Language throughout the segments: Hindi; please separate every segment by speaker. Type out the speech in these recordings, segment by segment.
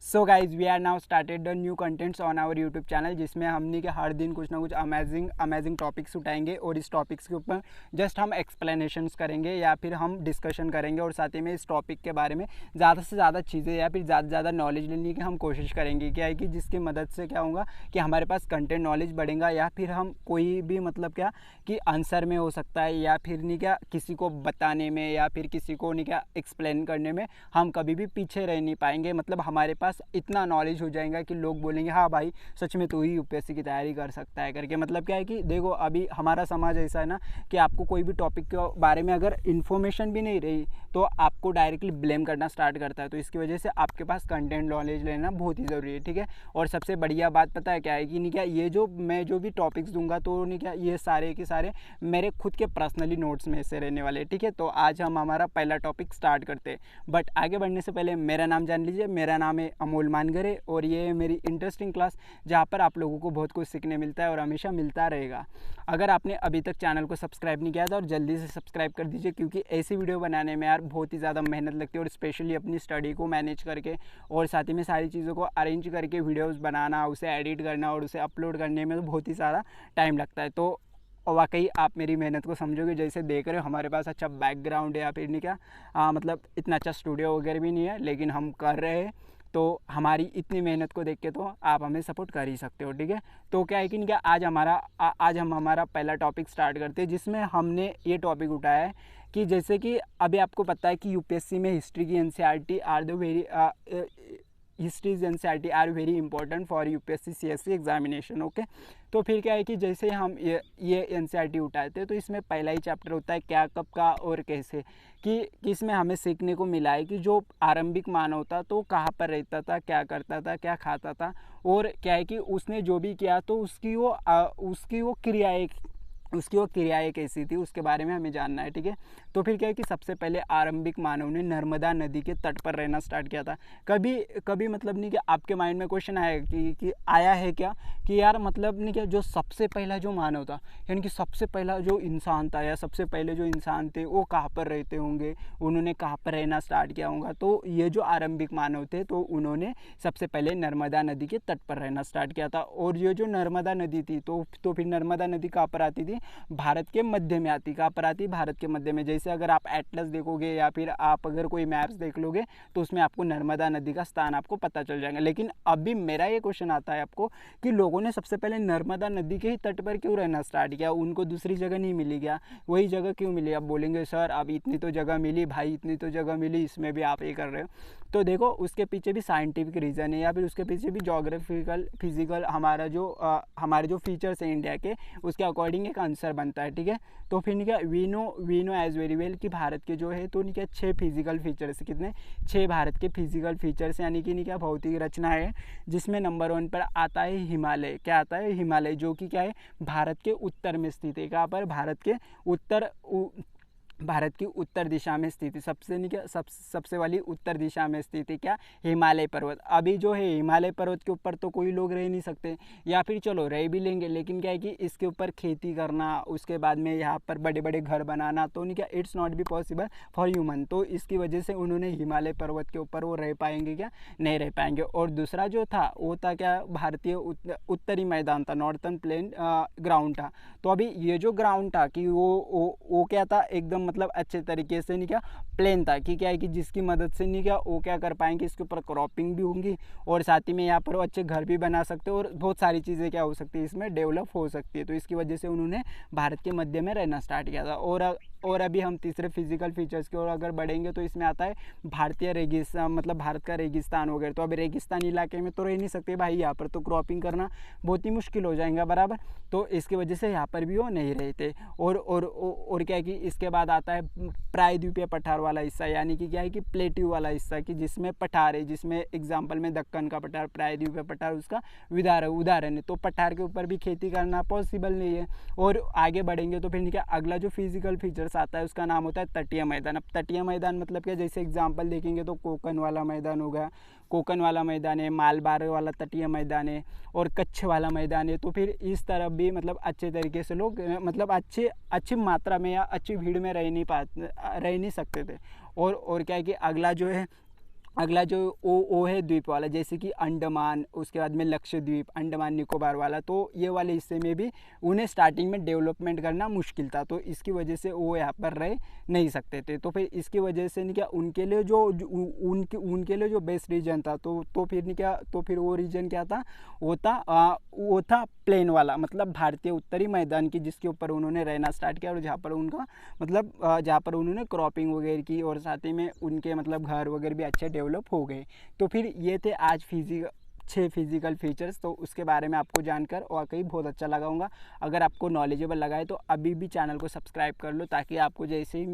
Speaker 1: So guys we are now started the new contents on our YouTube channel, जिसमें हमने के हर दिन कुछ ना कुछ अमेजिंग टॉपिक्स उठाएंगे और इस टॉपिक्स के ऊपर जस्ट हम एक्सप्लेनेशंस करेंगे या फिर हम डिस्कशन करेंगे और साथ ही में इस टॉपिक के बारे में ज़्यादा से ज़्यादा चीज़ें या फिर ज़्यादा से ज़्यादा नॉलेज लेने की हम कोशिश करेंगे। क्या है कि जिसकी मदद से क्या होगा कि हमारे पास कंटेंट नॉलेज बढ़ेगा या फिर हम कोई भी मतलब क्या कि आंसर में हो सकता है या फिर नहीं क्या किसी को बताने में या फिर किसी को नहीं क्या एक्सप्लेन करने में हम कभी भी पीछे रह नहीं पाएंगे। मतलब हमारे पास इतना नॉलेज हो जाएगा कि लोग बोलेंगे हाँ भाई सच में तो ही यूपीएससी की तैयारी कर सकता है करके। मतलब क्या है कि देखो अभी हमारा समाज ऐसा है ना कि आपको कोई भी टॉपिक के बारे में अगर इन्फॉर्मेशन भी नहीं रही तो आपको डायरेक्टली ब्लेम करना स्टार्ट करता है। तो इसकी वजह से आपके पास कंटेंट नॉलेज लेना बहुत ही ज़रूरी है, ठीक है। और सबसे बढ़िया बात पता है क्या है कि नहीं क्या ये जो मैं जो भी टॉपिक्स दूंगा तो नहीं क्या ये सारे के सारे मेरे खुद के पर्सनली नोट्स में से रहने वाले, ठीक है। तो आज हम हमारा पहला टॉपिक स्टार्ट करते हैं। बट आगे बढ़ने से पहले मेरा नाम जान लीजिए। मेरा नाम है अमोल मानगरे और ये है मेरी इंटरेस्टिंग क्लास जहाँ पर आप लोगों को बहुत कुछ सीखने मिलता है और हमेशा मिलता रहेगा। अगर आपने अभी तक चैनल को सब्सक्राइब नहीं किया था और जल्दी से सब्सक्राइब कर दीजिए, क्योंकि ऐसी वीडियो बनाने में यार बहुत ही ज़्यादा मेहनत लगती है और स्पेशली अपनी स्टडी को मैनेज करके और साथ ही में सारी चीज़ों को अरेंज करके वीडियोस बनाना, उसे एडिट करना और उसे अपलोड करने में तो बहुत ही सारा टाइम लगता है। तो वाकई आप मेरी मेहनत को समझोगे। जैसे देख रहे हो हमारे पास अच्छा बैकग्राउंड है या फिर नहीं क्या मतलब इतना अच्छा स्टूडियो वगैरह भी नहीं है, लेकिन हम कर रहे हैं। तो हमारी इतनी मेहनत को देख के तो आप हमें सपोर्ट कर ही सकते हो, ठीक है। तो क्या है कि क्या आज हम हमारा पहला टॉपिक स्टार्ट करते हैं, जिसमें हमने ये टॉपिक उठाया है कि जैसे कि अभी आपको पता है कि यूपीएससी में हिस्ट्री की NCERT are the very histories NCERT are very important for UPSC CSC examination, okay. तो फिर क्या है कि जैसे हम ये एनसीईआरटी उठाते हैं तो इसमें पहला ही चैप्टर होता है क्या, कब, का और कैसे, कि इसमें हमें सीखने को मिला है कि जो आरंभिक मानव था तो कहाँ पर रहता था, क्या करता था, क्या खाता था और क्या है कि उसने जो भी किया तो उसकी वो क्रियाएं कैसी थी उसके बारे में हमें जानना है, ठीक है। तो फिर क्या है कि सबसे पहले आरंभिक मानव ने नर्मदा नदी के तट पर रहना स्टार्ट किया था। कभी कभी मतलब नहीं कि आपके माइंड में क्वेश्चन आया कि आया है क्या कि यार मतलब नहीं क्या जो सबसे पहला जो मानव था यानी कि सबसे पहला जो इंसान था या सबसे पहले जो इंसान थे वो कहाँ पर रहते होंगे, उन्होंने कहाँ पर रहना स्टार्ट किया होगा। तो ये जो आरंभिक मानव थे तो उन्होंने सबसे पहले नर्मदा नदी के तट पर रहना स्टार्ट किया था। और ये जो नर्मदा नदी थी तो फिर नर्मदा नदी कहाँ पर आती थी, भारत के मध्य में आती। कहाँ पर आती, भारत के मध्य में। जैसे अगर आप एटलस देखोगे या फिर आप अगर कोई मैप्स देख लोगे तो उसमें आपको नर्मदा नदी का स्थान आपको पता चल जाएगा। लेकिन अभी मेरा ये क्वेश्चन आता है आपको कि लोगों ने सबसे पहले नर्मदा नदी के ही तट पर क्यों रहना स्टार्ट किया, उनको दूसरी जगह नहीं मिली क्या, वही जगह क्यों मिली। आप बोलेंगे सर अब इतनी तो जगह मिली भाई, इतनी तो जगह मिली, इसमें भी आप ये कर रहे हो। तो देखो उसके पीछे भी साइंटिफिक रीज़न है या फिर उसके पीछे भी जोग्राफिकल फिजिकल हमारे जो फीचर्स हैं इंडिया के उसके अकॉर्डिंग एक आंसर बनता है, ठीक है। तो फिर नहीं क्या we know as very well कि भारत के जो है तो नहीं क्या 6 फिजिकल फीचर्स, कितने 6 भारत के फिजिकल फीचर्स यानी कि नहीं क्या भौतिक रचना है, जिसमें नंबर 1 पर आता है हिमालय। क्या आता है, हिमालय, जो कि क्या है भारत के उत्तर में स्थित है। कहाँ पर, भारत की उत्तर दिशा में स्थित है। सबसे नहीं क्या सबसे वाली उत्तर दिशा में स्थित है क्या, हिमालय पर्वत। अभी जो है हिमालय पर्वत के ऊपर तो कोई लोग रह नहीं सकते या फिर चलो रह भी लेंगे, लेकिन क्या है कि इसके ऊपर खेती करना, उसके बाद में यहाँ पर बड़े बड़े घर बनाना तो नहीं क्या it's not be possible for human. तो इसकी वजह से उन्होंने हिमालय पर्वत के ऊपर वो रह पाएंगे क्या, नहीं रह पाएंगे। और दूसरा जो था वो था क्या, भारतीय उत्तरी मैदान था, नॉर्थर्न प्लेन ग्राउंड था। तो अभी ये जो ग्राउंड था कि वो क्या था, एकदम मतलब अच्छे तरीके से नहीं क्या प्लेन था, कि क्या है कि जिसकी मदद से नहीं क्या वो क्या कर पाएंगे, इसके ऊपर क्रॉपिंग भी होंगी और साथ ही में यहाँ पर वो अच्छे घर भी बना सकते हैं और बहुत सारी चीज़ें क्या हो सकती है इसमें डेवलप हो सकती है। तो इसकी वजह से उन्होंने भारत के मध्य में रहना स्टार्ट किया था। और अभी हम तीसरे फिजिकल फीचर्स की ओर अगर बढ़ेंगे तो इसमें आता है भारतीय रेगिस्तान, मतलब भारत का रेगिस्तान वगैरह। तो अभी रेगिस्तानी इलाके में तो रह नहीं सकते भाई, यहाँ पर तो क्रॉपिंग करना बहुत ही मुश्किल हो जाएगा, बराबर। तो इसकी वजह से यहाँ पर भी वो नहीं रहते। और क्या है कि इसके बाद आता है प्रायद्वीपीय पठार वाला हिस्सा, यानी कि क्या है कि प्लेट्यू वाला हिस्सा, कि जिसमें पठार है, जिसमें एग्जाम्पल में दक्कन का पठार, प्रायद्वीपीय पठार उसका उदाहरण है। तो पठार के ऊपर भी खेती करना पॉसिबल नहीं है। और आगे बढ़ेंगे तो फिर क्या अगला जो फिजिकल फीचर्स आता है उसका नाम होता है तटीय मैदान। अब तटीय मैदान मतलब क्या, जैसे एग्जाम्पल देखेंगे तो कोकन वाला मैदान होगा, कोकन वाला मैदान है, मालबार वाला तटीय मैदान है और कच्छ वाला मैदान है। तो फिर इस तरफ भी मतलब अच्छे तरीके से लोग मतलब अच्छी मात्रा में या अच्छी भीड़ में रह नहीं सकते थे। और क्या है कि अगला जो है अगला जो ओ है द्वीप वाला, जैसे कि अंडमान, उसके बाद में लक्षद्वीप, अंडमान निकोबार वाला, तो ये वाले हिस्से में भी उन्हें स्टार्टिंग में डेवलपमेंट करना मुश्किल था, तो इसकी वजह से वो यहाँ पर रह नहीं सकते थे। तो फिर इसकी वजह से नहीं क्या उनके लिए उनके लिए जो बेस्ट रीजन था, तो फिर नहीं क्या, तो फिर वो रीजन क्या था, वो था प्लेन वाला, मतलब भारतीय उत्तरी मैदान की, जिसके ऊपर उन्होंने रहना स्टार्ट किया और जहाँ पर उनका मतलब जहाँ पर उन्होंने क्रॉपिंग वगैरह की और साथ ही में उनके मतलब घर वगैरह भी अच्छे डेवलप हो गए। तो फिर ये थे आज 6 फिजिकल फीचर्स, तो उसके बारे में आपको जानकर वाकई बहुत अच्छा लगा होगा। अगर आपको नॉलेजेबल लगा है तो अभी भी चैनल को सब्सक्राइब कर लो, ताकि आपको जैसे ही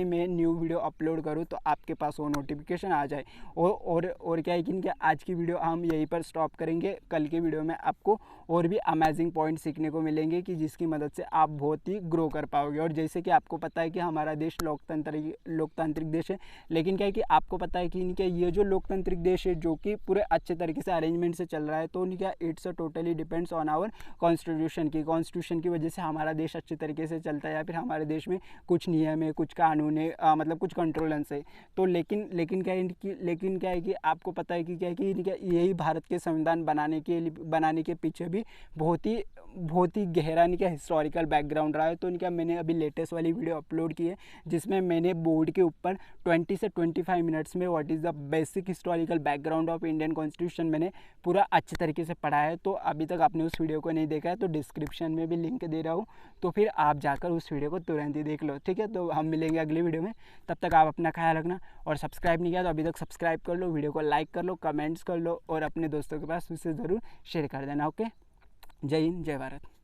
Speaker 1: मैं न्यू वीडियो अपलोड करूँ तो आपके पास वो नोटिफिकेशन आ जाए। और क्या है कि आज की वीडियो हम यहीं पर स्टॉप करेंगे। कल के वीडियो में आपको और भी अमेजिंग पॉइंट सीखने को मिलेंगे कि जिसकी मदद से आप बहुत ही ग्रो कर पाओगे। और जैसे कि आपको पता है कि हमारा देश लोकतांत्रिक देश है, लेकिन क्या है कि आपको पता है कि ये जो लोकतांत्रिक देश है जो कि पूरे अच्छे तरीके से अरेंजमेंट से चल रहा है, तो क्या it's totally depends on our constitution की वजह से हमारा देश अच्छे तरीके से चलता है, या फिर हमारे देश में कुछ नियम है, कुछ कानून है, मतलब कुछ कंट्रोलेंस है। तो लेकिन क्या है कि आपको पता है कि क्या है कि यही भारत के संविधान बनाने के पीछे भी बहुत ही गहरा क्या हिस्टोरिकल बैकग्राउंड रहा है। तो क्या मैंने अभी लेटेस्ट वाली वीडियो अपलोड की है, जिसमें मैंने बोर्ड के ऊपर 20 से 25 मिनट्स में what is the basic historical background of Indian constitution मैंने पूरा अच्छे तरीके से पढ़ा है। तो अभी तक आपने उस वीडियो को नहीं देखा है तो डिस्क्रिप्शन में भी लिंक दे रहा हूँ, तो फिर आप जाकर उस वीडियो को तुरंत ही देख लो, ठीक है। तो हम मिलेंगे अगली वीडियो में, तब तक आप अपना ख्याल रखना। और सब्सक्राइब नहीं किया तो अभी तक सब्सक्राइब कर लो, वीडियो को लाइक कर लो, कमेंट्स कर लो और अपने दोस्तों के पास उसे ज़रूर शेयर कर देना। ओके, जय हिंद, जय भारत।